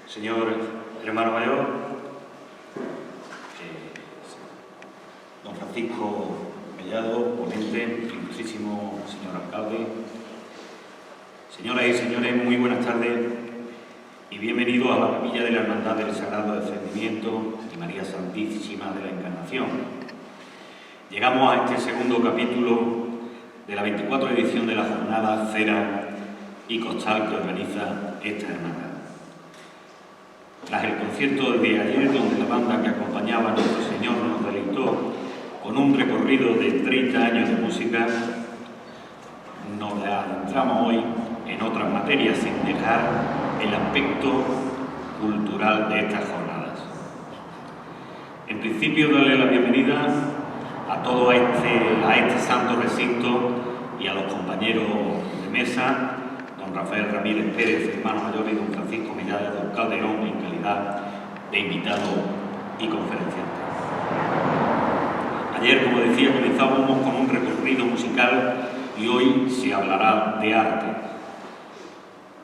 Señor hermano mayor, don Francisco Mellado, ponente, ilustrísimo señor alcalde, señoras y señores, muy buenas tardes y bienvenidos a la capilla de la Hermandad del Sagrado Descendimiento de María Santísima de la Encarnación. Llegamos a este segundo capítulo de la 24 edición de la jornada Cera y Costal que organiza esta hermandad. Tras el concierto de ayer, donde la banda que acompañaba a Nuestro Señor nos deleitó con un recorrido de 30 años de música, nos adentramos hoy en otras materias sin dejar el aspecto cultural de estas jornadas. En principio, darle la bienvenida a todo este santo recinto y a los compañeros de mesa, don Rafael Ramírez Pérez, hermano mayor, y don Francisco Mellado Calderón, en calidad de invitado y conferenciante. Ayer, como decía, comenzábamos con un recorrido musical y hoy se hablará de arte.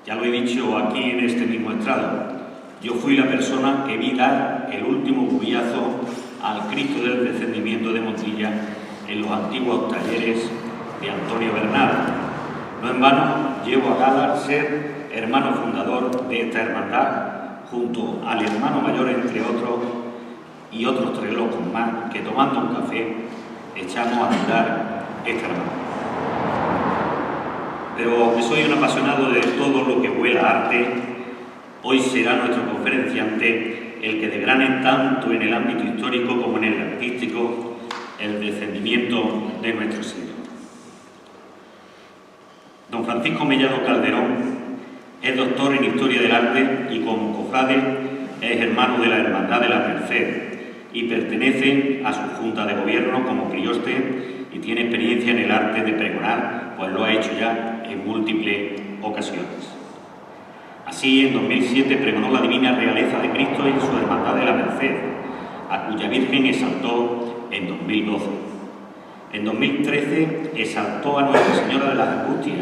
Ya lo he dicho aquí en este mismo estrado, yo fui la persona que vi dar el último bullazo al Cristo del Descendimiento de Montilla en los antiguos talleres de Antonio Bernal. No en vano llevo a gala ser hermano fundador de esta hermandad, junto al hermano mayor, entre otros, y otros 3 locos más, que tomando un café echamos a andar esta hermandad. Pero aunque soy un apasionado de todo lo que huela a arte, hoy será nuestro conferenciante el que desgrane tanto en el ámbito histórico como en el artístico el descendimiento de nuestro Señor. Don Francisco Mellado Calderón es doctor en Historia del Arte y como cofrade es hermano de la Hermandad de la Merced y pertenece a su Junta de Gobierno como prioste y tiene experiencia en el arte de pregonar, pues lo ha hecho ya en múltiples ocasiones. Así, en 2007 pregonó la Divina Realeza de Cristo en su Hermandad de la Merced, a cuya Virgen exaltó en 2012. En 2013 exaltó a Nuestra Señora de las Angustias.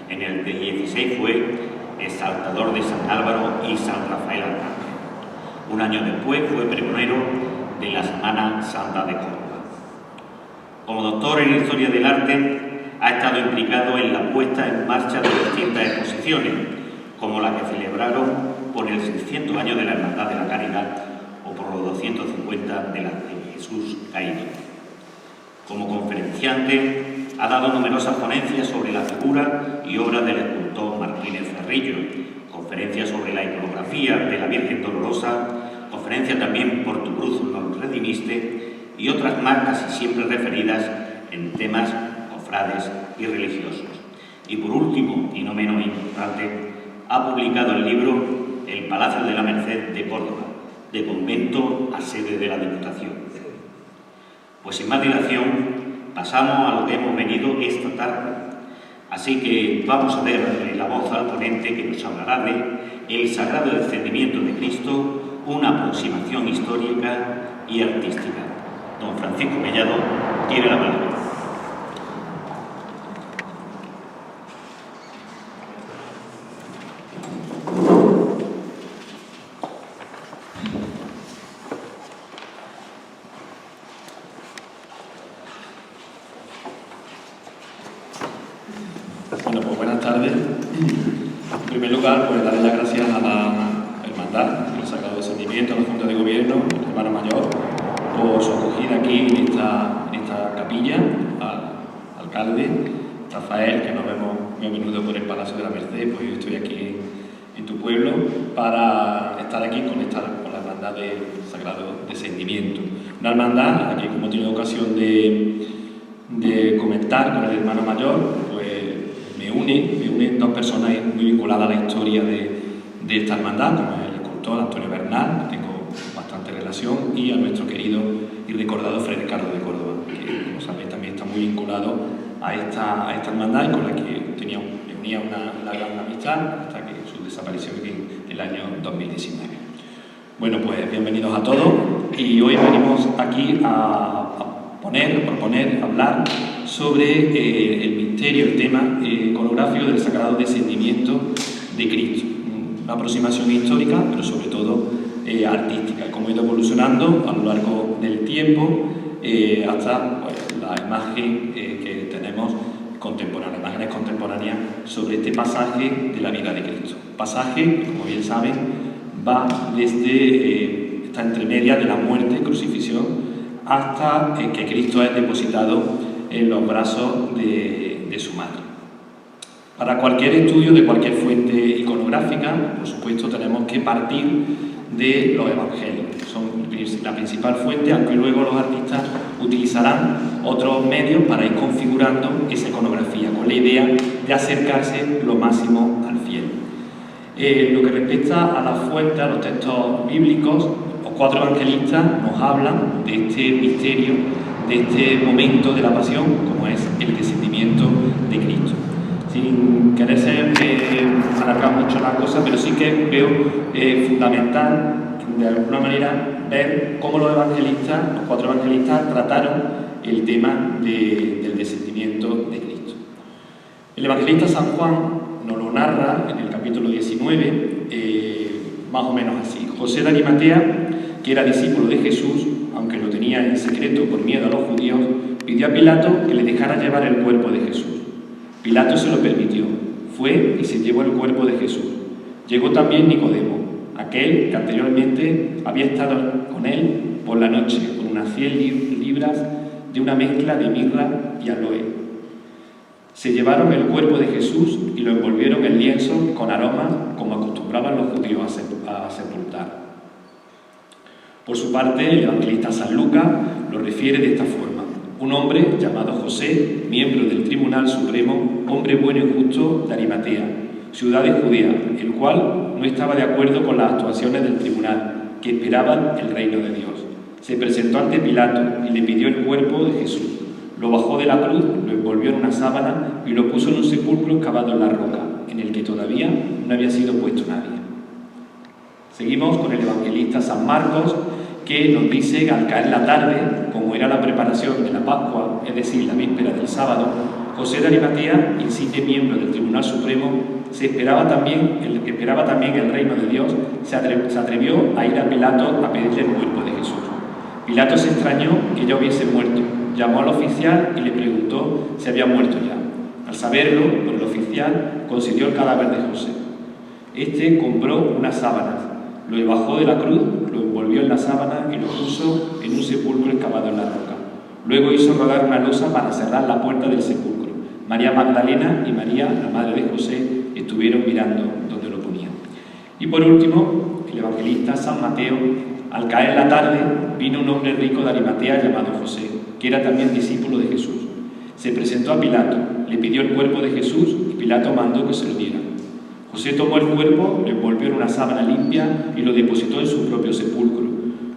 En el 2016 fue exaltador de San Álvaro y San Rafael Arcángel. Un año después fue pregonero de la Semana Santa de Córdoba. Como doctor en Historia del Arte, ha estado implicado en la puesta en marcha de distintas exposiciones, como la que celebraron por el 600 años de la Hermandad de la Caridad o por los 250 de la de Jesús Caído. Como conferenciante, ha dado numerosas ponencias sobre la figura y obras del escultor Martínez Ferrillo, conferencias sobre la iconografía de la Virgen Dolorosa, conferencias también por Tu cruz nos redimiste y otras más casi siempre referidas en temas cofrades y religiosos. Y por último, y no menos importante, ha publicado el libro El Palacio de la Merced de Córdoba, de convento a sede de la Diputación. Pues sin más dilación, pasamos a lo que hemos venido esta tarde. Así que vamos a darle la voz al ponente que nos hablará de El Sagrado Descendimiento de Cristo, una aproximación histórica y artística. Don Francisco Mellado tiene la palabra. Bueno, pues buenas tardes. En primer lugar, pues darle las gracias a la Hermandad, al Sagrado Descendimiento, a la Junta de Gobierno, al hermano mayor, por su acogida aquí en esta capilla, al alcalde Rafael, que nos vemos muy a menudo por el Palacio de la Merced, pues yo estoy aquí en tu pueblo para estar aquí con la Hermandad del Sagrado Descendimiento. Una hermandad que, como he tenido ocasión de comentar con el hermano mayor, pues me unen 2 personas muy vinculadas a la historia de esta hermandad, como el escultor Antonio Bernal, que tengo bastante relación, y a nuestro querido y recordado Fray Ricardo de Córdoba, que, como sabéis, también está muy vinculado a esta hermandad y con la que me unía una gran amistad hasta que su desaparición en el año 2019. Bueno, pues bienvenidos a todos y hoy venimos aquí a proponer, hablar sobre el misterio, el tema iconográfico del Sagrado Descendimiento de Cristo. una aproximación histórica, pero sobre todo artística, cómo ha ido evolucionando a lo largo del tiempo hasta pues, la imagen que tenemos contemporánea, imágenes contemporáneas sobre este pasaje de la vida de Cristo. Pasaje que, como bien saben, va desde esta entremedia de la muerte, crucifixión, hasta que Cristo es depositado en los brazos de su madre. Para cualquier estudio de cualquier fuente iconográfica, por supuesto, tenemos que partir de los evangelios. Son la principal fuente, aunque luego los artistas utilizarán otros medios para ir configurando esa iconografía, con la idea de acercarse lo máximo al fiel. Lo que respecta a la fuente, a los textos bíblicos, los 4 evangelistas nos hablan de este misterio, de este momento de la pasión, como es el descendimiento de Cristo. Sin querer alargar mucho la cosa, pero sí que veo fundamental, de alguna manera, ver cómo los 4 evangelistas, trataron el tema del descendimiento de Cristo. El evangelista San Juan nos lo narra en el capítulo 19, más o menos así. José de Arimatea, que era discípulo de Jesús, aunque lo tenía en secreto por miedo a los judíos, pidió a Pilato que le dejara llevar el cuerpo de Jesús. Pilato se lo permitió, fue y se llevó el cuerpo de Jesús. Llegó también Nicodemo, aquel que anteriormente había estado con él por la noche, con unas 100 libras de una mezcla de mirra y aloe. Se llevaron el cuerpo de Jesús y lo envolvieron en lienzo con aromas, como acostumbraban los judíos a sepultar. Por su parte, el evangelista San Lucas lo refiere de esta forma. Un hombre llamado José, miembro del Tribunal Supremo, hombre bueno y justo de Arimatea, ciudad de Judea, el cual no estaba de acuerdo con las actuaciones del tribunal, que esperaban el reino de Dios. Se presentó ante Pilato y le pidió el cuerpo de Jesús. Lo bajó de la cruz, lo envolvió en una sábana y lo puso en un sepulcro excavado en la roca, en el que todavía no había sido puesto nadie. Seguimos con el evangelista San Marcos, que nos dice que al caer la tarde, como era la preparación de la Pascua, es decir, la víspera del sábado, José de Arimatea, insigne miembro del Tribunal Supremo, el que esperaba también el reino de Dios, se atrevió a ir a Pilato a pedirle el cuerpo de Jesús. Pilato se extrañó que ya hubiese muerto, llamó al oficial y le preguntó si había muerto ya. Al saberlo, por el oficial consiguió el cadáver de José. Este compró unas sábanas, lo bajó de la cruz, lo envolvió en la sábana y lo puso en un sepulcro excavado en la roca. Luego hizo rodar una losa para cerrar la puerta del sepulcro. María Magdalena y María, la madre de José, estuvieron mirando donde lo ponían. Y por último, el evangelista San Mateo, al caer la tarde, vino un hombre rico de Arimatea llamado José, que era también discípulo de Jesús. Se presentó a Pilato, le pidió el cuerpo de Jesús y Pilato mandó que se lo diera. José tomó el cuerpo, lo envolvió en una sábana limpia y lo depositó en su propio sepulcro,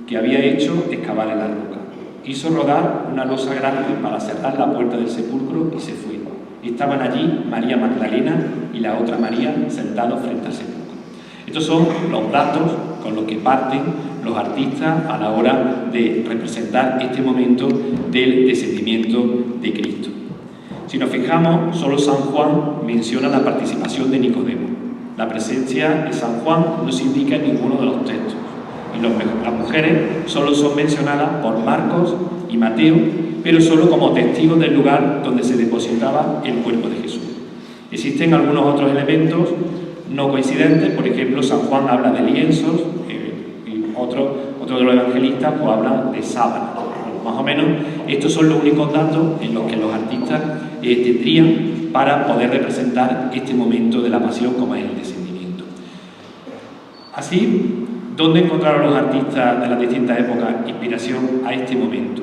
que había hecho excavar en la roca. Hizo rodar una losa grande para cerrar la puerta del sepulcro y se fue. Estaban allí María Magdalena y la otra María sentados frente al sepulcro. Estos son los datos con los que parten los artistas a la hora de representar este momento del descendimiento de Cristo. Si nos fijamos, solo San Juan menciona la participación de Nicodemo. La presencia de San Juan no se indica en ninguno de los textos. Y las mujeres solo son mencionadas por Marcos y Mateo, pero solo como testigos del lugar donde se depositaba el cuerpo de Jesús. Existen algunos otros elementos no coincidentes, por ejemplo, San Juan habla de lienzos, y otro de los evangelistas pues habla de sábanas. Más o menos, estos son los únicos datos en los que los artistas tendrían para poder representar este momento de la pasión como es el descendimiento. Así, ¿dónde encontraron los artistas de las distintas épocas inspiración a este momento?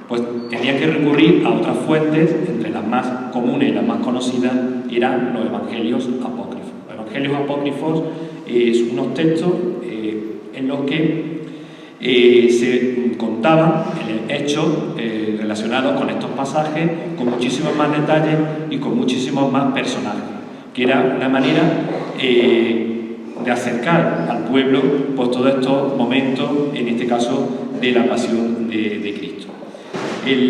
Pues tenían que recurrir a otras fuentes, entre las más comunes y las más conocidas eran los evangelios apócrifos. Los evangelios apócrifos son unos textos en los que se contaban hechos relacionados con estos pasajes con muchísimos más detalles y con muchísimos más personajes, que era una manera de acercar al pueblo pues, todos estos momentos, en este caso de la pasión de Cristo.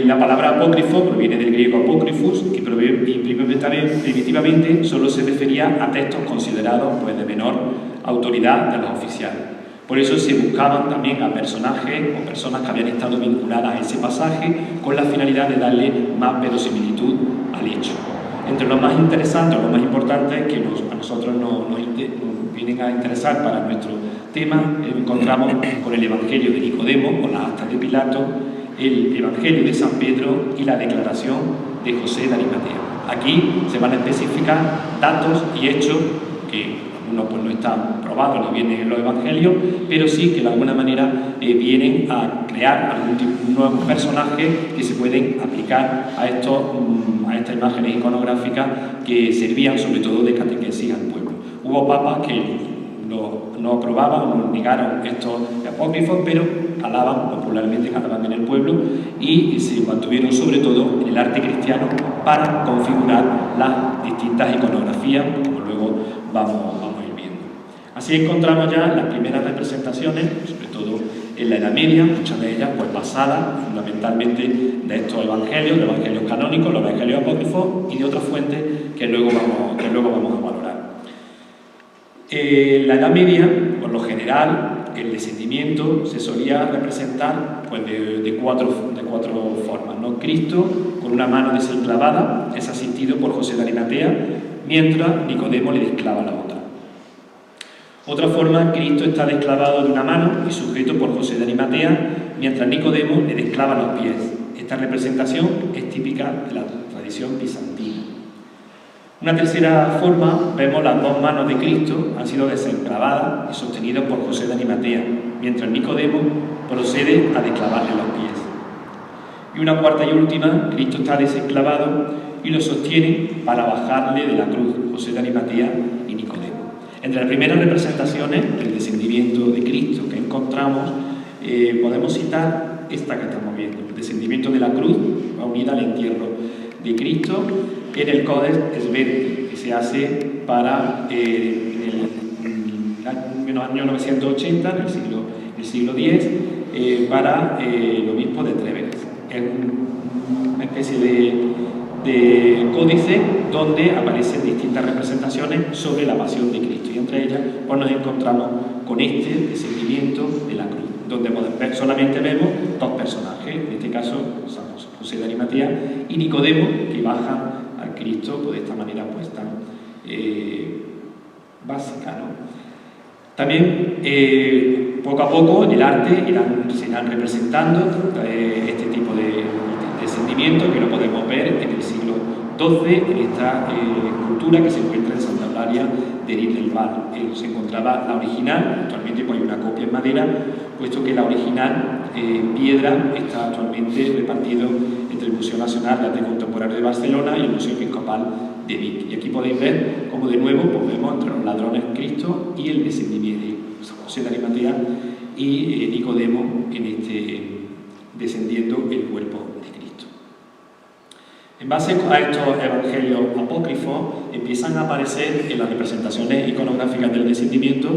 La palabra apócrifo proviene del griego apócrifos, que primitivamente solo se refería a textos considerados pues, de menor autoridad de los oficiales. Por eso se buscaban también a personajes o personas que habían estado vinculadas a ese pasaje con la finalidad de darle más verosimilitud al hecho. Entre los más interesantes o los más importantes que a nosotros nos vienen a interesar para nuestro tema, encontramos con el Evangelio de Nicodemo, con las actas de Pilato, el Evangelio de San Pedro y la declaración de José de Arimatea. Aquí se van a especificar datos y hechos que no, pues, no están probados ni vienen en los Evangelios, pero sí que de alguna manera vienen a crear algún tipo de nuevos personajes que se pueden aplicar a estas imágenes iconográficas que servían sobre todo de catequesis al pueblo. Hubo papas que no aprobaban o negaron estos apócrifos, pero popularmente calaban en el pueblo y se mantuvieron sobre todo en el arte cristiano para configurar las distintas iconografías, como luego vamos a ir viendo. Así encontramos ya las primeras representaciones, sobre todo en la Edad Media, muchas de ellas pues basadas fundamentalmente de estos evangelios, los evangelios canónicos, los evangelios apócrifos y de otras fuentes que luego vamos a valorar. En la Edad Media, por lo general, el descendimiento se solía representar pues, de cuatro formas, ¿no? Cristo, con una mano desenclavada, es asistido por José de Arimatea, mientras Nicodemo le desclava la otra. Otra forma, Cristo está desclavado de una mano y sujeto por José de Arimatea, mientras Nicodemo le desclava los pies. Esta representación es típica de la tradición bizantina. Una tercera forma, vemos las dos manos de Cristo han sido desenclavadas y sostenidas por José de Arimatea, mientras Nicodemo procede a desclavarle los pies. Y una cuarta y última, Cristo está desenclavado y lo sostiene para bajarle de la cruz José de Arimatea y Nicodemo. Entre las primeras representaciones del descendimiento de Cristo que encontramos, podemos citar esta que estamos viendo. El descendimiento de la cruz va unida al entierro de Cristo en el Codex Svetli, que se hace para en el año 980, en el siglo X, para el obispo de Trèves. Es una especie de códice donde aparecen distintas representaciones sobre la pasión de Cristo, y entre ellas pues nos encontramos con este descendimiento de la cruz, donde solamente vemos dos personajes, en este caso San José de Arimatea y Nicodemo, que baja al Cristo pues, de esta manera pues tan básica, ¿no? También poco a poco en el arte se irán representando este tipo de descendimiento, que lo podemos ver en el siglo XII, en esta escultura que se encuentra en Santa Eulalia de Ris del Val. Se encontraba la original, actualmente pues, hay una copia en madera, puesto que la original en piedra está actualmente repartido entre el Museo Nacional de Arte Contemporáneo de Barcelona y el Museo Episcopal de Vic. Y aquí podéis ver cómo de nuevo pues, vemos entre los ladrones Cristo y el descendimiento de San José de Arimatea y Nicodemo descendiendo el cuerpo de Cristo. En base a estos evangelios apócrifos empiezan a aparecer en las representaciones iconográficas del descendimiento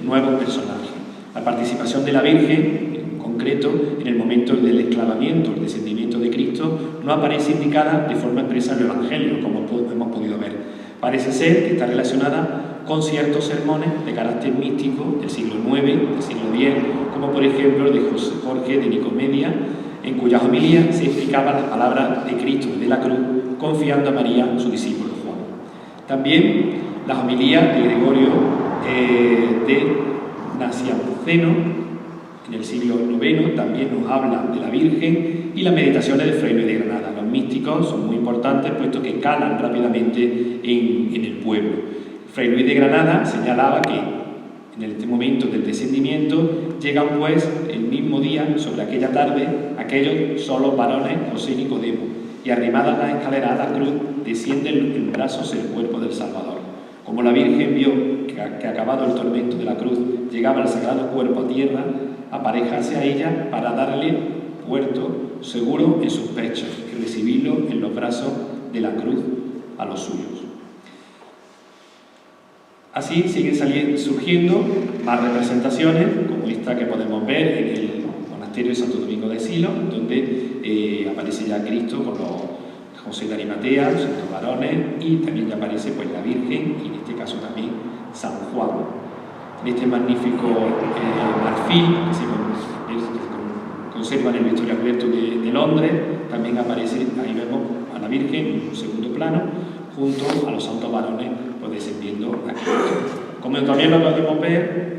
nuevos personajes. La participación de la Virgen, en concreto, en el momento del esclavamiento, el descendimiento de Cristo, no aparece indicada de forma expresa en el Evangelio, como hemos podido ver. Parece ser que está relacionada con ciertos sermones de carácter místico del siglo IX, del siglo X, como por ejemplo el de Jorge de Nicomedia, en cuya homilía se explicaban las palabras de Cristo de la cruz, confiando a María, su discípulo Juan. También las homilías de Gregorio de Nacianceno, en el siglo IX, también nos hablan de la Virgen, y las meditaciones de Fray Luis de Granada. Los místicos son muy importantes, puesto que calan rápidamente en el pueblo. Fray Luis de Granada señalaba que en este momento del descendimiento llegan pues el mismo día, sobre aquella tarde, aquellos solos varones, José y Nicodemo, y arrimadas las escaleras a la cruz, descienden en brazos el cuerpo del Salvador. Como la Virgen vio que acabado el tormento de la cruz llegaba el sagrado cuerpo a tierra, aparejarse a ella para darle puerto seguro en sus pechos y recibirlo en los brazos de la cruz a los suyos. Así siguen surgiendo más representaciones, como esta que podemos ver en el misterio de Santo Domingo de Silos, donde aparece ya Cristo con los José de Arimatea, los santos varones, y también ya aparece pues, la Virgen, y en este caso también San Juan. En este magnífico marfil que se conserva en el Victoria Alberto de Londres, también aparece, ahí vemos a la Virgen en un segundo plano, junto a los santos varones pues, descendiendo a Cristo. Como también lo podemos ver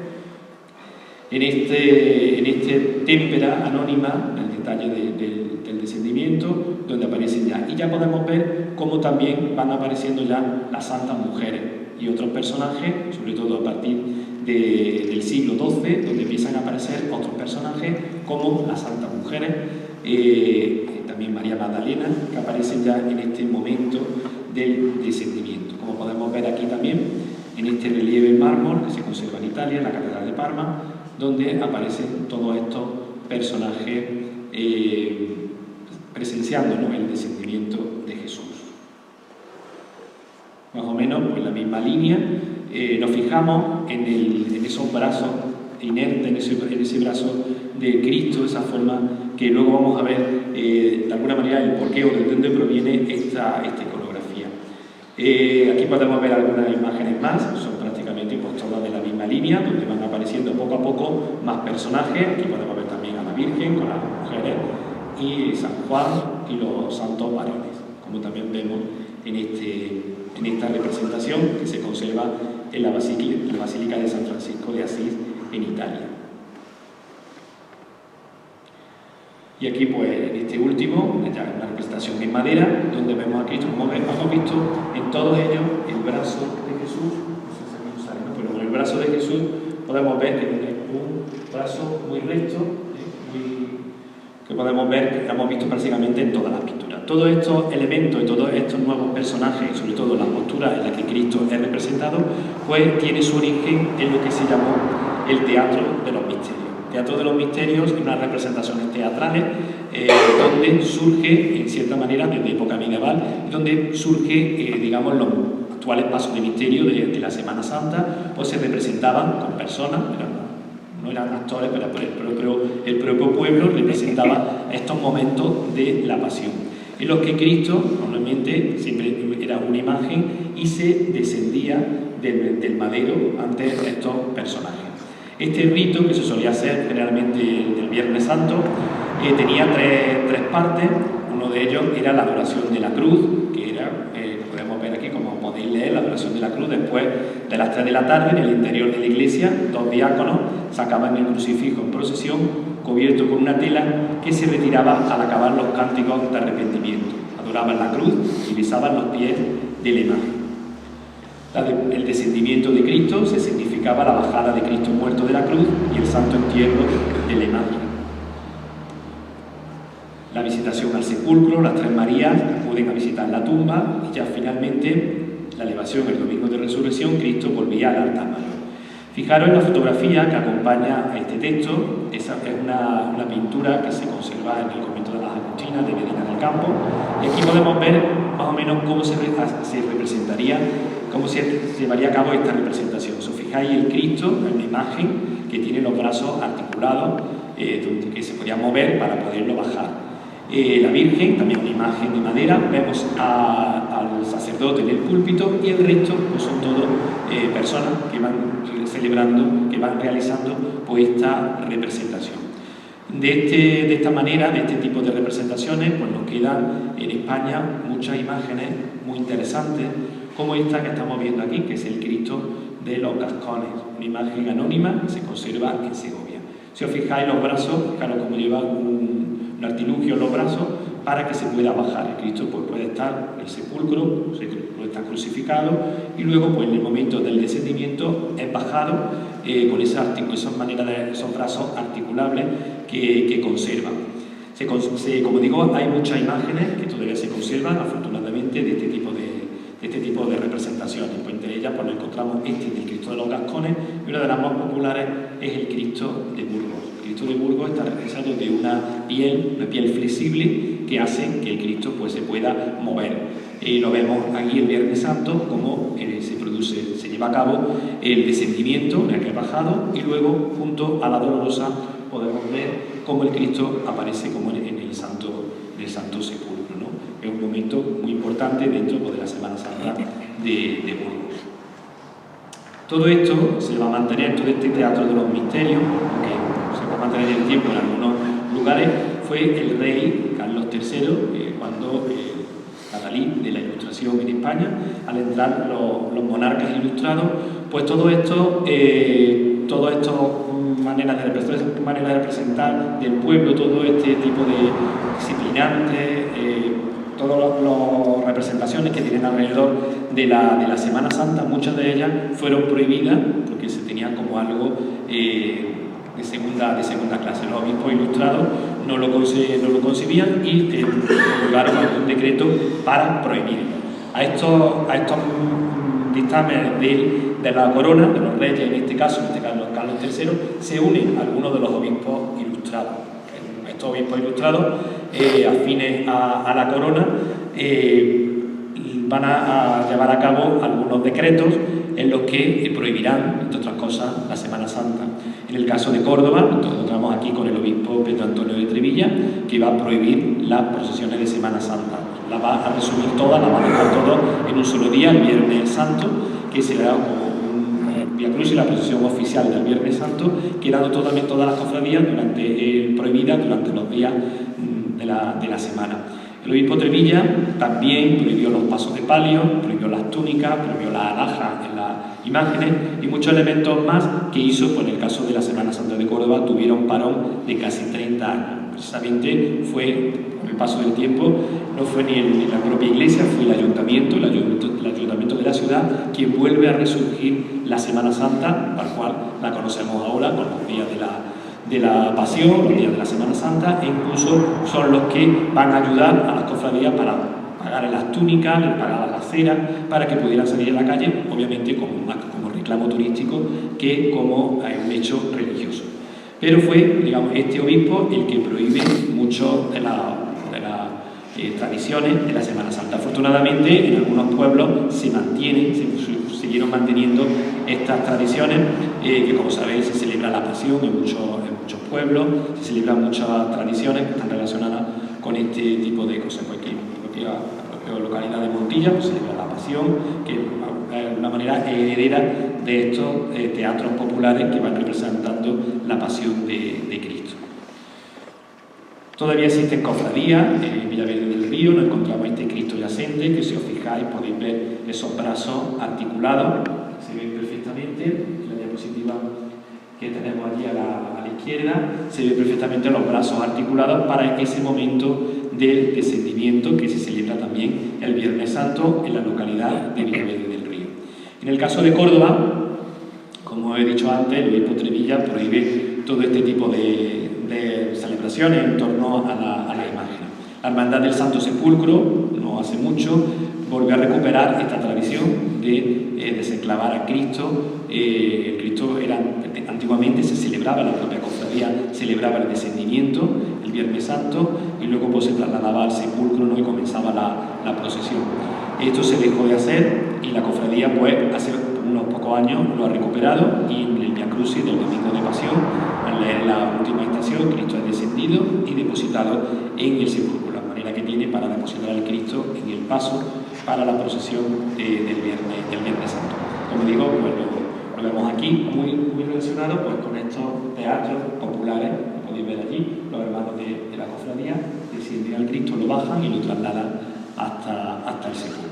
en este témpera anónima, el detalle del descendimiento, donde aparecen ya. Y ya podemos ver cómo también van apareciendo ya las santas mujeres y otros personajes, sobre todo a partir del siglo XII, donde empiezan a aparecer otros personajes como las santas mujeres, también María Magdalena, que aparecen ya en este momento del descendimiento. Como podemos ver aquí también, en este relieve en mármol que se conserva en Italia, en la Catedral de Parma, donde aparecen todos estos personajes presenciando, ¿no?, el descendimiento de Jesús. Más o menos, pues la misma línea. Nos fijamos en esos brazos inertes, en ese brazo de Cristo, esa forma que luego vamos a ver de alguna manera el porqué o de dónde proviene esta iconografía. Aquí podemos ver algunas imágenes más, son prácticamente pues, todas de la misma línea, donde van apareciendo poco a poco más personajes. Aquí podemos ver también a la Virgen con las mujeres y San Juan y los santos varones, como también vemos en esta representación que se conserva en la Basílica de San Francisco de Asís en Italia. Y aquí, pues, en este último, ya una representación en madera, donde vemos a Cristo, como hemos visto en todos ellos, el brazo de Jesús, no sé si aquí sale, ¿no? Pero con el brazo de Jesús podemos ver que tiene un brazo muy recto, que podemos ver, que hemos visto prácticamente en todas las pinturas. Todos estos elementos y todos estos nuevos personajes, sobre todo las posturas en las que Cristo es representado, pues tiene su origen en lo que se llamó el teatro de los misterios. Teatro de los misterios, unas representaciones teatrales donde surge, en cierta manera, desde época medieval, donde surge, digamos, los actuales pasos de misterio de la Semana Santa, pues se representaban con personas, no eran actores, pero el propio pueblo representaba estos momentos de la pasión, en los que Cristo, normalmente, siempre era una imagen y se descendía del madero ante estos personajes. Este rito, que se solía hacer generalmente el Viernes Santo, tenía tres partes. Uno de ellos era la adoración de la cruz, que era, podemos ver aquí, como podéis leer, la adoración de la cruz. Después de las 3 de la tarde, en el interior de la iglesia, 2 diáconos sacaban el crucifijo en procesión, cubierto con una tela, que se retiraba al acabar los cánticos de arrepentimiento. Adoraban la cruz y besaban los pies de la imagen. El descendimiento de Cristo se significaba la bajada de Cristo muerto de la cruz y el santo entierro de la imagen. La visitación al sepulcro, las 3 Marías acuden a visitar la tumba y ya finalmente la elevación el domingo de resurrección, Cristo volvía al altar mayor. Fijaros en la fotografía que acompaña a este texto. Esa es una pintura que se conserva en el convento de las Agustinas de Medina del Campo, y aquí podemos ver más o menos cómo se representaría, cómo se llevaría a cabo esta representación. Si os fijáis, el Cristo es una imagen que tiene los brazos articulados, que se podía mover para poderlo bajar. La Virgen, también una imagen de madera. Vemos al sacerdote en el púlpito, y el resto pues son todos personas que van celebrando, que van realizando pues esta representación. De esta manera, de este tipo de representaciones, pues nos quedan en España muchas imágenes muy interesantes, como esta que estamos viendo aquí, que es el Cristo de los Gascones, una imagen anónima que se conserva en Segovia. Si os fijáis, los brazos, claro, como lleva un artilugio en los brazos para que se pueda bajar. El Cristo pues, puede estar en el sepulcro, puede estar crucificado, y luego pues, en el momento del descendimiento es bajado con esas maneras esos brazos articulables que conservan. Como digo, hay muchas imágenes que todavía se conservan, afortunadamente, de este tipo de representaciones. Pues entre ellas pues, nos encontramos del Cristo de los Gascones, y una de las más populares es el Cristo de Burgos. El Cristo de Burgos está realizado de una piel flexible que hace que el Cristo pues, se pueda mover. Lo vemos aquí el Viernes Santo, como se lleva a cabo el descendimiento, en el que es bajado, y luego junto a la Dolorosa podemos ver cómo el Cristo aparece como en el Santo Sepulcro, ¿no? Es un momento muy importante dentro de la Semana Santa de Burgos. Todo esto se va a mantener, todo este teatro de los misterios, que se va a mantener en el tiempo en algunos lugares, fue el rey Carlos III, cuando Adalid de la Ilustración en España, al entrar los monarcas ilustrados, pues todo esto maneras de representar del pueblo, todo este tipo de disciplinantes, todas las representaciones que tienen alrededor de la Semana Santa, muchas de ellas fueron prohibidas porque se tenían como algo de segunda clase. Los obispos ilustrados no lo concebían y promulgaron un decreto para prohibirlo. A estos dictámenes de la corona, de los reyes, en este caso Carlos III, se unen algunos de los obispos ilustrados. Estos obispos ilustrados, afines a la corona, van a llevar a cabo algunos decretos en los que prohibirán, entre otras cosas, la Semana Santa. En el caso de Córdoba, nos encontramos aquí con el obispo Pedro Antonio de Trevilla, que va a prohibir las procesiones de Semana Santa. La va a resumir todas, la va a dejar todo en un solo día, el Viernes Santo, que será como un Vía Cruz y la procesión oficial del Viernes Santo, quedando todas las cofradías prohibidas durante los días de la semana. El obispo Trevilla también prohibió los pasos de palio, prohibió las túnicas, prohibió las alhajas en las imágenes y muchos elementos más que hizo, pues en el caso de la Semana Santa de Córdoba, tuvieron parón de casi 30 años. Precisamente fue, con el paso del tiempo, no fue ni la propia iglesia, fue el ayuntamiento de la ciudad, quien vuelve a resurgir la Semana Santa, tal cual la conocemos ahora, con los días de la Pasión, los días de la Semana Santa, e incluso son los que van a ayudar a las cofradías para pagar las túnicas, pagar las ceras, para que pudieran salir a la calle, obviamente como reclamo turístico que como un hecho religioso. Pero fue, digamos, este obispo el que prohíbe mucho de las tradiciones de la Semana Santa. Afortunadamente, en algunos pueblos se siguieron manteniendo estas tradiciones, que como sabéis se celebra la Pasión en muchos pueblos, se celebran muchas tradiciones que están relacionadas con este tipo de cosas. La propia localidad de Montilla pues, celebra la Pasión, que es una manera heredera de estos teatros populares que van representando la Pasión de Cristo. Todavía existen cofradías, en Villaverde del Río nos encontramos este Cristo yacente, que si os fijáis podéis ver esos brazos articulados, se ven perfectamente, en la diapositiva que tenemos allí a la izquierda, se ven perfectamente los brazos articulados para ese momento del descendimiento que se celebra también el Viernes Santo en la localidad de Villaverde del Río. En el caso de Córdoba, como he dicho antes, el obispo Trevilla prohíbe todo este tipo de celebraciones en torno a la imagen. La Hermandad del Santo Sepulcro, no hace mucho, volvió a recuperar esta tradición de desenclavar a Cristo. El Cristo antiguamente se celebraba, la propia cofradía celebraba el descendimiento, el Viernes Santo, y luego pues, se trasladaba al sepulcro, ¿no? Y comenzaba la procesión. Esto se dejó de hacer y la cofradía, pues, hace unos pocos años lo ha recuperado, y en el Vía Crucis del Domingo de Pasión, en la última estación, Cristo es descendido y depositado en el sepulcro, la manera que tiene para depositar al Cristo en el paso para la procesión del Viernes Santo. Como digo, pues lo vemos aquí muy relacionado pues, con estos teatros populares, que podéis ver allí, los hermanos de la cofradía descienden al Cristo, lo bajan y lo trasladan hasta el sepulcro.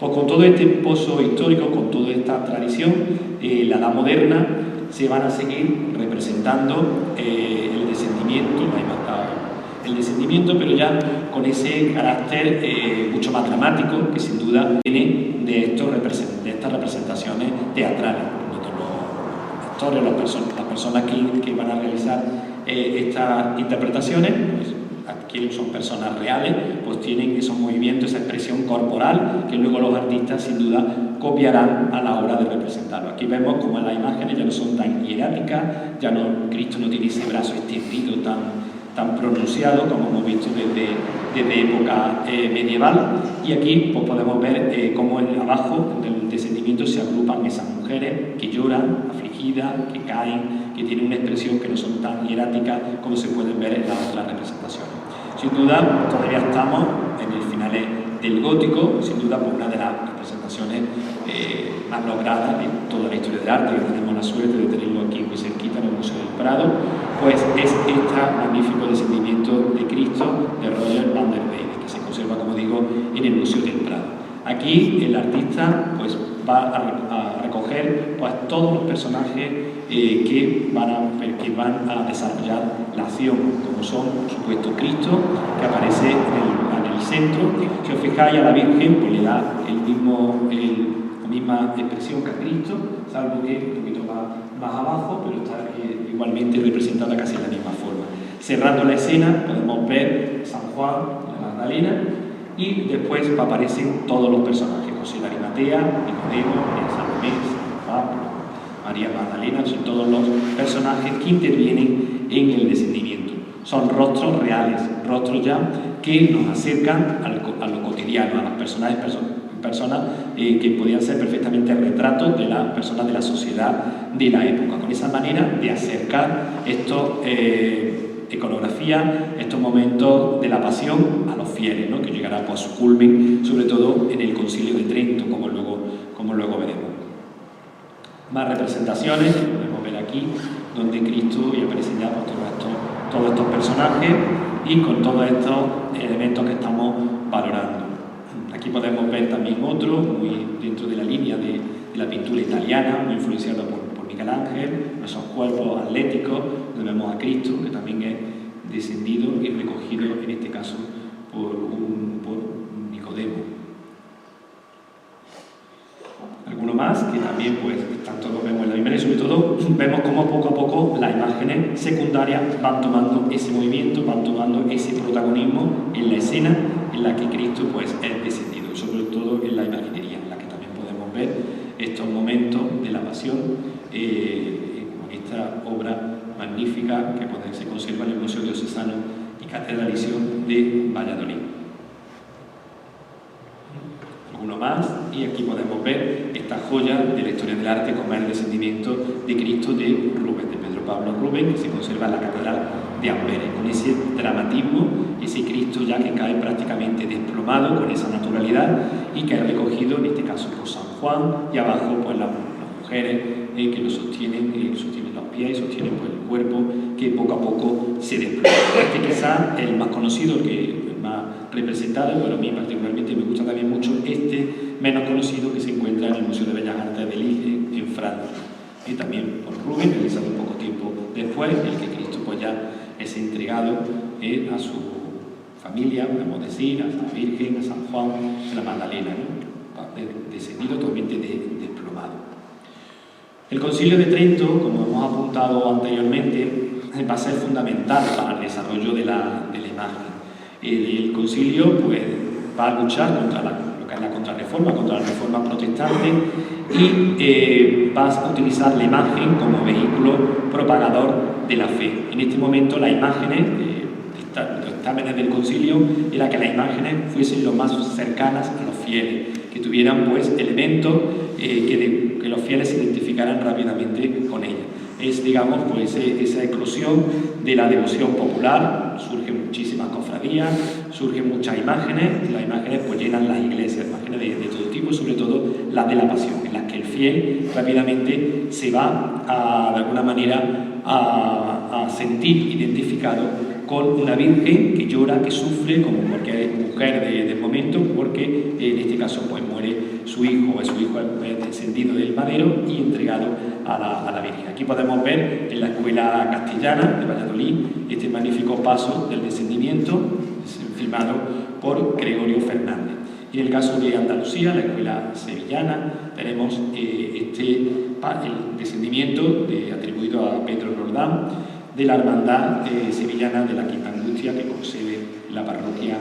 Pues con todo este pozo histórico, con toda esta tradición, la edad moderna se van a seguir representando el descendimiento, pero ya con ese carácter mucho más dramático que sin duda viene de estas representaciones teatrales, donde los actores, las personas que van a realizar estas interpretaciones, pues, aquí son personas reales, pues tienen esos movimientos, esa expresión corporal que luego los artistas sin duda copiarán a la hora de representarlo. Aquí vemos como las imágenes ya no son tan hieráticas, Cristo no tiene ese brazo extendido tan pronunciado como hemos visto desde época medieval, y aquí pues, podemos ver cómo abajo del descendimiento se agrupan esas mujeres que lloran, afligidas, idas, que caen, que tienen una expresión que no son tan hieráticas como se pueden ver en las otras representaciones. Sin duda, todavía estamos en el final del gótico, sin duda por una de las representaciones más logradas de toda la historia del arte, que tenemos la suerte de tenerlo aquí muy cerquita en el Museo del Prado, pues es este magnífico descendimiento de Cristo de Roger van der Weyden, que se conserva, como digo, en el Museo del Prado. Aquí el artista pues, va a recoger pues, todos los personajes que van a desarrollar la acción, como son, por supuesto, Cristo, que aparece en el centro. Si os fijáis, a la Virgen pues, le da la misma expresión que a Cristo, salvo que un poquito más abajo, pero está igualmente representada casi de la misma forma. Cerrando la escena podemos ver San Juan, la Magdalena, y después aparecen todos los personajes: José de Arimatea, Nicodemo, María Salomé, San Pablo, María Magdalena. Son todos los personajes que intervienen en el descendimiento. Son rostros reales, rostros ya que nos acercan a lo cotidiano, a las personas que podían ser perfectamente retratos de las personas de la sociedad de la época, con esa manera de acercar iconografía, estos momentos de la pasión a los fieles, ¿no? Que llegará pues, a su culmen, sobre todo en el Concilio de Trento, como luego veremos. Más representaciones, que podemos ver aquí, donde Cristo y aparecen ya pues, todos estos personajes y con todos estos elementos que estamos valorando. Aquí podemos ver también otro, muy dentro de la línea de la pintura italiana, muy influenciado por Miguel Ángel, esos cuerpos atléticos, donde vemos a Cristo, que también es descendido y recogido, en este caso, por Nicodemo. Alguno más, que también, pues, tanto lo vemos en la Biblia, y sobre todo vemos cómo poco a poco las imágenes secundarias van tomando ese movimiento, van tomando ese protagonismo en la escena en la que Cristo pues, es descendido, sobre todo en la imaginería, en la que también podemos ver estos momentos de la pasión con esta obra magnífica que se conserva en el Museo Diocesano y Catedralicio de Valladolid. Uno más, y aquí podemos ver esta joya de la historia del arte como es el descendimiento de Cristo de Rubens, de Pedro Pablo Rubens, que se conserva en la Catedral de Amberes, con ese dramatismo, ese Cristo ya que cae prácticamente desplomado, con esa naturalidad, y que es recogido en este caso por San Juan, y abajo pues las mujeres que lo sostienen los pies y sostienen pues, el cuerpo, que poco a poco se desploma. Este quizás es el más conocido, el más representado, pero a mí particularmente me gusta también mucho este menos conocido, que se encuentra en el Museo de Bellas Artes de Lille, en Francia, y también por Rubens, realizado un poco tiempo después, el que Cristo pues ya es entregado a su familia, podemos decir, a la Virgen, a San Juan, a la Magdalena, ¿no? Descendido totalmente desplomado. El Concilio de Trento, como hemos apuntado anteriormente, va a ser fundamental para el desarrollo de la imagen. El concilio pues, va a luchar contra lo que es la contrarreforma, contra la reforma protestante, y va a utilizar la imagen como vehículo propagador de la fe. En este momento las imágenes, los dictámenes del concilio, era que las imágenes fuesen lo más cercanas a los fieles, que tuvieran pues, elementos que los fieles se identificaran rápidamente con ellas. Es, digamos, pues esa eclosión de la devoción popular, surgen muchísimas cofradías, surgen muchas imágenes, y las imágenes pues llenan las iglesias, imágenes de todo tipo, sobre todo las de la pasión, en las que el fiel rápidamente se va de alguna manera a sentir identificado con una virgen que llora, que sufre, como cualquier mujer del momento, porque en este caso pues muere su hijo es descendido del madero y entregado a la Virgen. Aquí podemos ver en la Escuela Castellana de Valladolid este magnífico paso del descendimiento, firmado por Gregorio Fernández. Y en el caso de Andalucía, la Escuela Sevillana, tenemos el descendimiento atribuido a Pedro Roldán, de la Hermandad Sevillana de la Quinta Angustia, que concede la parroquia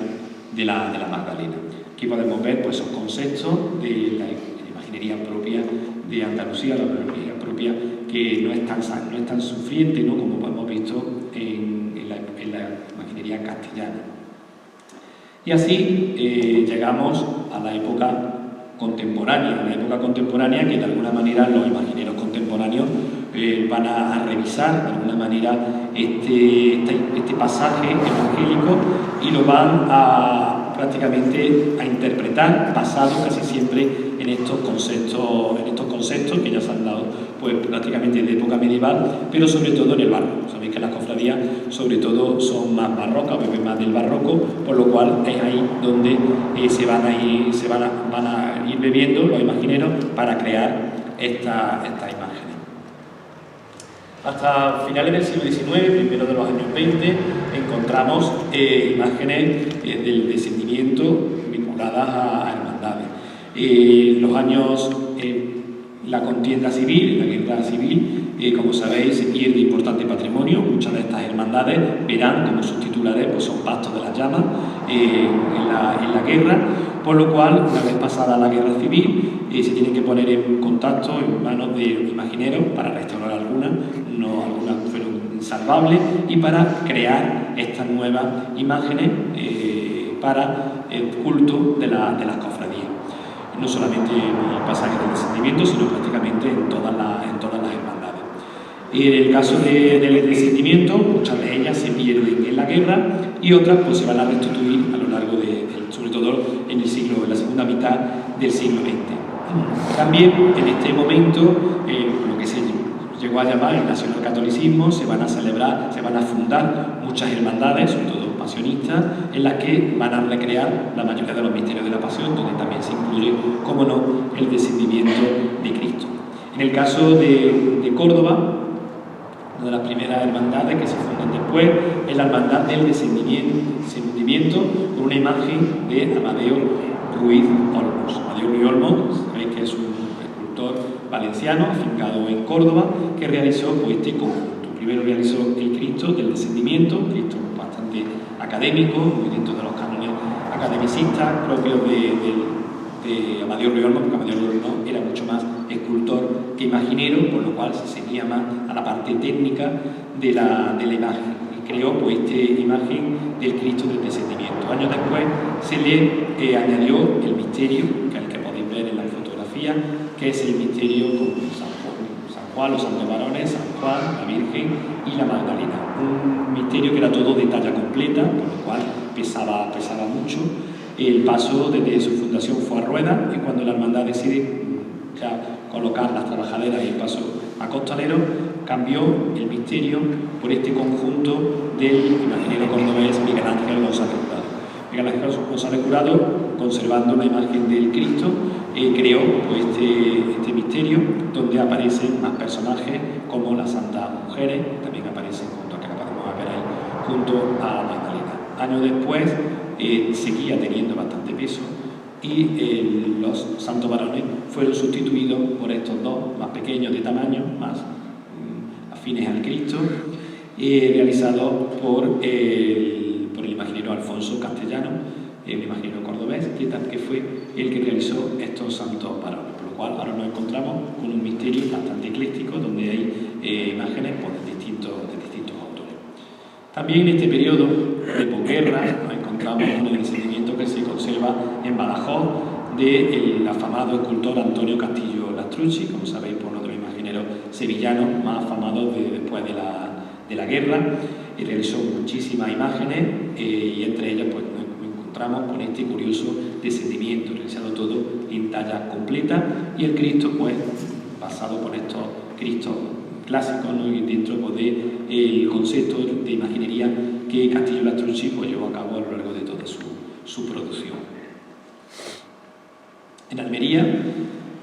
de la Magdalena. Aquí podemos ver pues, esos conceptos de la imaginería propia de Andalucía, la imaginería propia que no es tan sufriente, ¿no? Como hemos visto en la imaginería castellana. Y así llegamos a la época contemporánea que de alguna manera los imagineros contemporáneos van a revisar de alguna manera este pasaje evangélico y lo van prácticamente a interpretar basado casi siempre en estos conceptos que ya se han dado pues prácticamente de época medieval, pero sobre todo en el barroco. Sabéis que las cofradías sobre todo son más barrocas, beben más del barroco, por lo cual es ahí donde van a ir bebiendo los imagineros para crear estas imágenes. Hasta finales del siglo XIX, primero de los años 20, encontramos imágenes del descendimiento vinculadas a hermandades. Los años, la contienda civil, la guerra civil, como sabéis, se pierde importante patrimonio. Muchas de estas hermandades verán como sus titulares pues, son pastos de las llamas en la guerra, por lo cual, una vez pasada la guerra civil, se tienen que poner en contacto en manos de imagineros para restaurar algunas fueron insalvables, y para crear estas nuevas imágenes para el culto de las cofradías. No solamente en el pasaje del descendimiento, sino prácticamente en todas las hermandades. En el caso del descendimiento, muchas de ellas se pierden en la guerra y otras pues, se van a restituir a lo largo sobre todo en la segunda mitad del siglo XX. También en este momento, lo que se llegó a llamar el nacionalcatolicismo, se van a fundar muchas hermandades, sobre todo pasionistas, en las que van a recrear la mayoría de los misterios de la pasión, donde también se incluye, como no, el descendimiento de Cristo. En el caso de Córdoba, una de las primeras hermandades que se fundan después es la hermandad del descendimiento, con una imagen de Amadeo Ruiz Olmos. Amadeo Ruiz Olmos, sabéis que es un escultor valenciano, afincado en Córdoba, que realizó pues, este conjunto. Primero realizó el Cristo del descendimiento, Cristo bastante académico, muy dentro de los cánones academicistas propios de Amadeo Ruiz Olmos, porque Amadeo Ruiz Olmos era mucho más escultor que imaginero, por lo cual se seguía más a la parte técnica de la imagen. Y creó pues, esta imagen del Cristo del descendimiento. Años después se le añadió el misterio, que es el que podéis ver en la fotografía, que es el misterio con San Juan, los santos varones, San Juan, la Virgen y la Magdalena. Un misterio que era todo de talla completa, por lo cual pesaba mucho. El paso desde su fundación fue a rueda, y cuando la hermandad decide ya colocar las trabajaderas y el paso a costalero, cambió el misterio por este conjunto del imaginero cordobés Miguel Ángel González Curado. Miguel Ángel González Curado, conservando la imagen del Cristo, creó pues, este misterio, donde aparecen más personajes como las santas mujeres, que también aparecen junto a la Magdalena. Años después seguía teniendo bastante peso, y los santos varones fueron sustituidos por estos dos más pequeños de tamaño, más afines al Cristo, realizados por el imaginero Alfonso Castellano, el imaginero cordobés, que fue el que realizó estos santos varones, por lo cual ahora nos encontramos con un misterio bastante ecléctico, donde hay imágenes pues, de distintos autores. También en este periodo de posguerra nos encontramos con el descendimiento que se conserva en Badajoz del afamado escultor Antonio Castillo Lastrucci, como sabéis, por uno de los imagineros sevillanos más afamados después de la guerra. Y realizó muchísimas imágenes y entre ellas pues, nos encontramos con este curioso descendimiento, realizado todo en talla completa, y el Cristo pues, basado por estos Cristos clásicos, ¿no? Y dentro pues, del concepto de imaginería que Castillo Lastrucci pues, llevó a cabo a lo largo de toda su producción. En Almería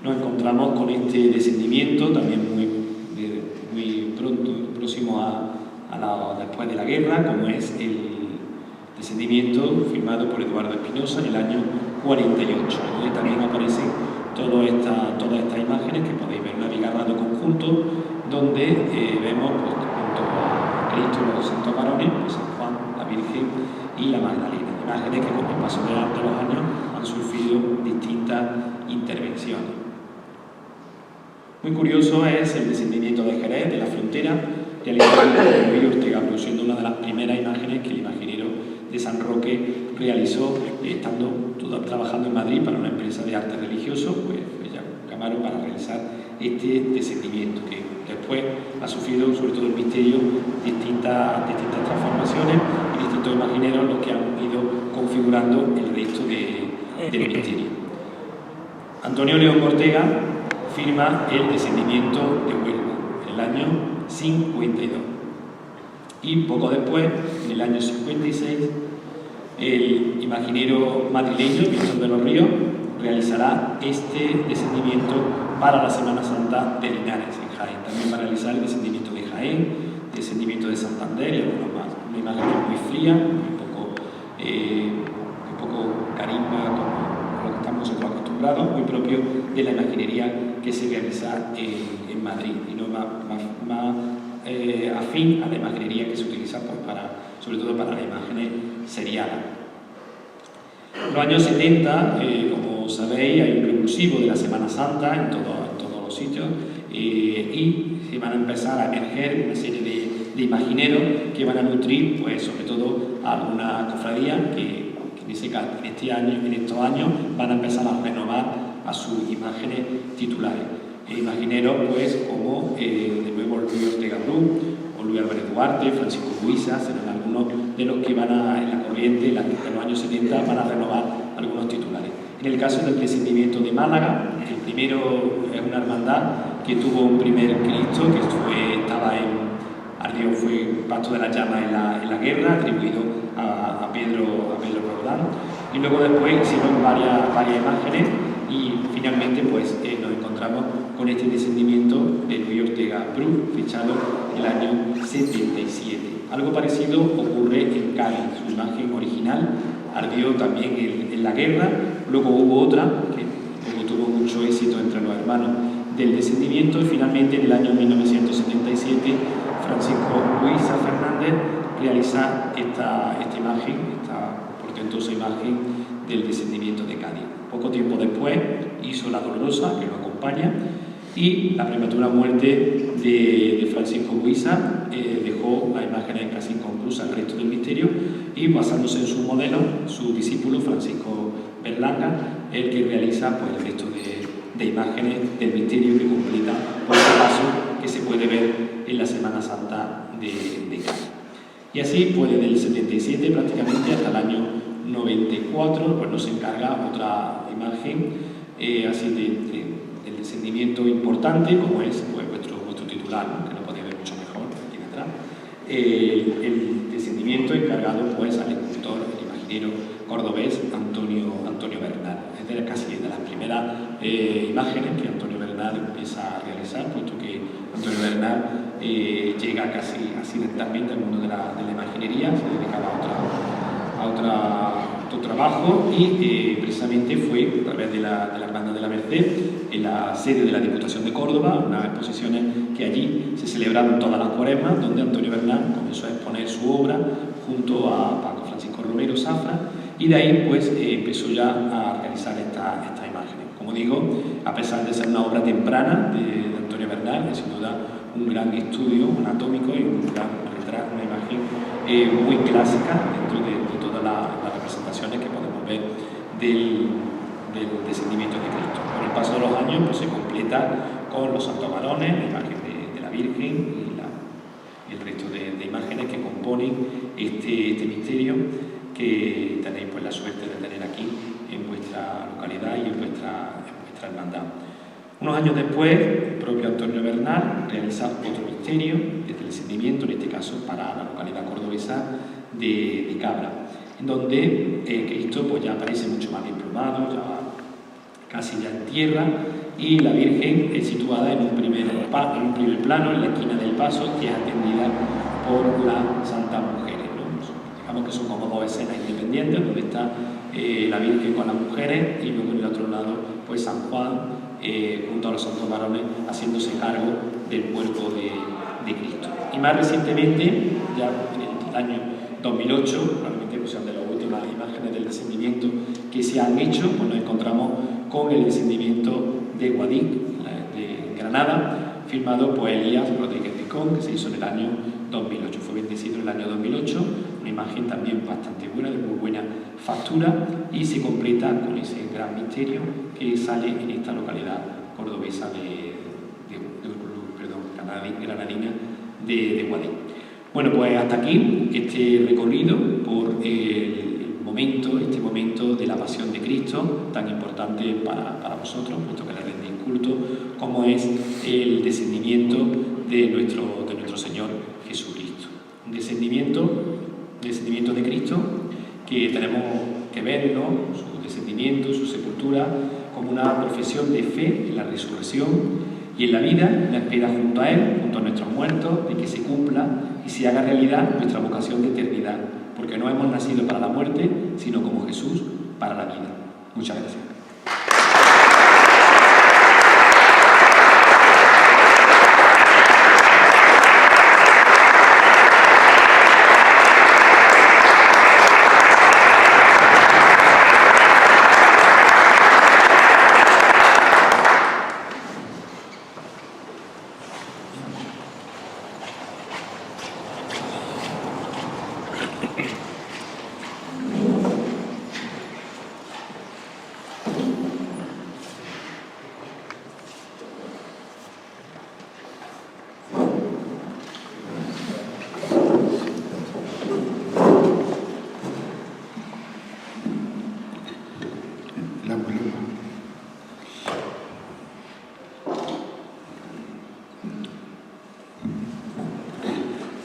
nos encontramos con este descendimiento, también muy próximo después de la guerra, como es el descendimiento firmado por Eduardo Espinosa en el año 48, donde también aparecen todas estas imágenes que podéis ver, un abigarrado conjunto donde vemos pues, junto a Cristo y los santos varones, pues, San Juan, la Virgen y la Magdalena. Imágenes que con el paso de los años han sufrido distintas intervenciones. Muy curioso es el descendimiento de Jerez, de la frontera, realizado por Luis Ortega, produciendo una de las primeras imágenes que el imaginero de San Roque realizó, estando trabajando en Madrid para una empresa de arte religioso, pues ya llamaron para realizar este descendimiento, que después después ha sufrido, sobre todo el misterio, distintas transformaciones y distintos imagineros los que han ido configurando el resto del misterio. Antonio León Ortega firma el descendimiento de Huelva en el año 52. Y poco después, en el año 56, el imaginero madrileño Víctor de los Ríos realizará este descendimiento para la Semana Santa de Linares, en Jaén. También va a realizar el descendimiento de Jaén, descendimiento de Santander y algunos más. Una imagen muy fría, muy poco carisma, como lo que estamos nosotros acostumbrados, muy propio de la imaginería que se realiza en Madrid, y no más afín a la imaginería que se utiliza pues, sobre todo para las imágenes seriadas. En los años 70, como sabéis, hay un revulsivo de la Semana Santa en todos los sitios, y se van a empezar a emerger una serie de imagineros que van a nutrir, pues, sobre todo a algunas cofradías que en estos años van a empezar a renovar a sus imágenes titulares. Imagineros pues, como de nuevo Luis Ortega Bru o Luis Álvarez Duarte, Francisco Buisa, serán algunos de los que van en la corriente, en los años 70, van a renovar algunos titulares. En el caso del descendimiento de Málaga, el primero es una hermandad que tuvo un primer Cristo que ardió, fue Pacto de la Llama en la guerra, atribuido a Pedro Roldán, y luego después hicieron varias imágenes, y finalmente pues, nos encontramos con este descendimiento de Luis Ortega Bru, fechado en el año 77. Algo parecido ocurre en Cádiz. Su imagen original ardió también en la guerra, luego hubo otra que luego tuvo mucho éxito entre los hermanos del descendimiento, y finalmente en el año 1977 Francisco Buisa Fernández realiza esta imagen, esta portentosa imagen del descendimiento de Cádiz. Poco tiempo después hizo La Dolorosa, que lo acompaña, y la prematura muerte de Francisco Buisa dejó las imágenes casi inconclusas al resto del misterio, y basándose en su modelo, su discípulo Francisco Berlanga, el que realiza pues, el resto de imágenes del misterio que completa por el paso que se puede ver en la Semana Santa de Cádiz. Y así, pues desde el 77 prácticamente hasta el año 94, pues nos encarga otra imagen así del descendimiento importante, como es pues, vuestro titular, ¿no? Que lo podéis ver mucho mejor aquí detrás. El descendimiento encargado pues, al escultor, el imaginero cordobés Antonio Bernal. Es casi de las primeras imágenes que Antonio Bernal empieza a realizar, puesto que Antonio Bernal llega casi accidentalmente al mundo de la imaginería, se dedicaba a otro trabajo, y precisamente fue a través de la Hermandad de la Merced, en la sede de la Diputación de Córdoba, unas exposiciones que allí se celebraron todas las cuaresmas, donde Antonio Bernal comenzó a exponer su obra junto a Paco Francisco Romero Zafra, y de ahí pues empezó ya a realizar estas imágenes. Como digo, a pesar de ser una obra temprana de Antonio Bernal, es sin duda un gran estudio anatómico y una imagen muy clásica dentro de todas las representaciones que podemos ver del descendimiento de Cristo. Con el paso de los años pues, se completa con los santos varones, la imagen de la Virgen y el resto de imágenes que componen este misterio que tenéis pues, la suerte de tener aquí en vuestra localidad y en vuestra hermandad. Unos años después, el propio Antonio Bernal realiza otro misterio, desde el descendimiento, en este caso para la localidad cordobesa de Cabra, en donde Cristo pues, ya aparece mucho más emplumado, casi ya en tierra, y la Virgen es situada en un primer plano, en la esquina del paso, que es atendida por la Santa Mujeres, ¿no? Digamos que son como dos escenas independientes, donde está la Virgen con las mujeres, y luego en el otro lado pues San Juan junto a los santos varones haciéndose cargo del cuerpo de Cristo. Y más recientemente, ya en el año 2008, probablemente pues, sean de las últimas imágenes del descendimiento que se han hecho, pues nos encontramos con el descendimiento de Guadix, de Granada, firmado por Elías Rodríguez Picón, que se hizo en el año 2008. Fue bendecido en el año 2008, una imagen también bastante buena, de muy buena factura, y se completa con ese gran misterio que sale en esta localidad cordobesa de granadina de Guadix. Bueno, pues hasta aquí este recorrido por este momento de la Pasión de Cristo, tan importante para vosotros, puesto que le rendís culto, como es el descendimiento de nuestro Señor Jesucristo. Un descendimiento de Cristo que tenemos que verlo, su descendimiento, su sepultura, como una profesión de fe en la resurrección y en la vida, la espera junto a Él, junto a nuestros muertos, de que se cumpla y se haga realidad nuestra vocación de eternidad, porque no hemos nacido para la muerte, sino como Jesús para la vida. Muchas gracias.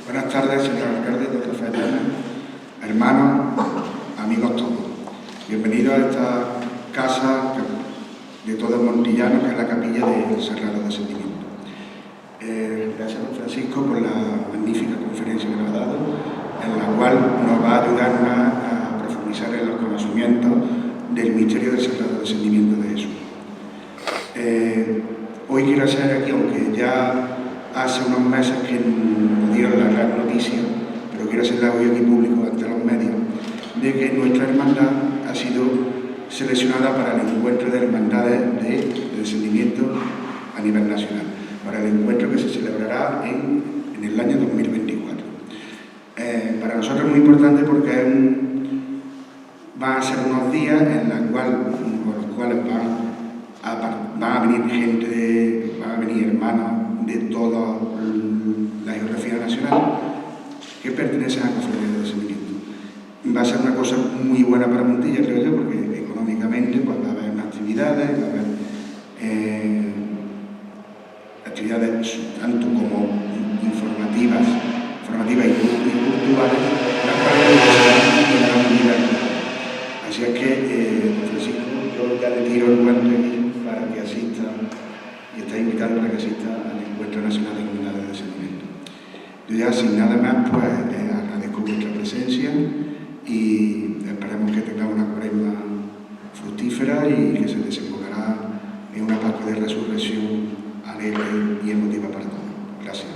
Buenas tardes, señor alcalde, doctor Fernández, hermanos, amigos todos. Bienvenidos a esta casa de todos montillanos, que es la capilla del Sagrado Descendimiento. Gracias a don Francisco por la magnífica conferencia que nos ha dado, en la cual nos va a ayudar a profundizar en los conocimientos del misterio del Sagrado Descendimiento de Jesús. Hoy quiero hacer aquí, aunque ya hace unos meses que nos dieron la gran noticia, pero quiero hacerla hoy aquí público ante los medios, de que nuestra hermandad ha sido seleccionada para el encuentro de hermandades de descendimiento a nivel nacional, para el encuentro que se celebrará en el año 2024. Para nosotros es muy importante porque van a ser unos días en los cuales van a venir gente, van a venir hermanos de toda la geografía nacional que pertenecen a cofradías de descendimiento. Va a ser una cosa muy buena para Montilla, creo yo, porque económicamente pues, va a haber actividades, va a haber actividades tanto como informativas y culturales, las cuales muy diversas. Así es que, Francisco, yo ya le tiro el guante aquí para que asista, y está invitado para que asista al Encuentro Nacional de Hermandades de Descendimiento. Yo ya sin nada más, pues agradezco vuestra presencia y esperemos que tengamos una cuaresma fructífera y que se desembocará en una Pascua de Resurrección alegre y emotiva para todos. Gracias.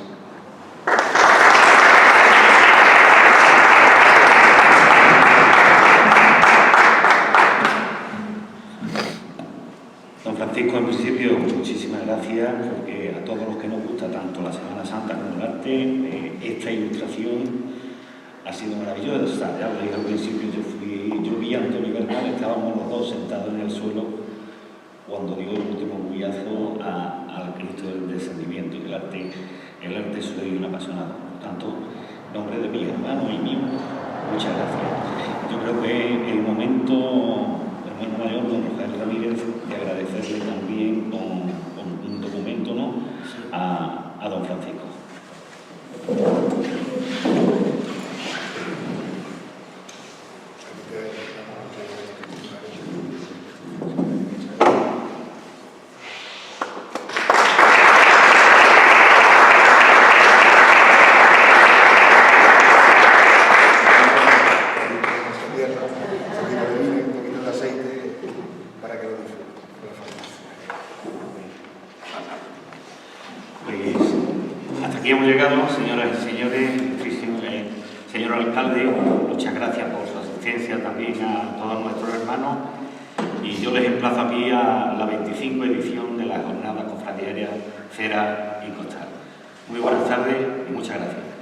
Don Francisco, en principio, muchísimas gracias, porque a todos los que nos gusta tanto la Semana Santa como el arte, esta ilustración ha sido maravillosa. Ya lo dije al principio, yo vi a Antonio Bernal, estábamos los dos sentados en el suelo cuando dio el último bullazo al Cristo del Descendimiento. El arte soy un apasionado. Por tanto, en nombre de mis hermanos y mío, muchas gracias. Yo creo que el momento, hermano mayor, don Rafael Ramírez, de agradecerle también con un documento, ¿no?, a don Francisco. Aquí hemos llegado, señoras y señores, señor alcalde, muchas gracias por su asistencia también a todos nuestros hermanos, y yo les emplazo aquí a la 25 edición de la jornada cofradiaria Cera y Costal. Muy buenas tardes y muchas gracias.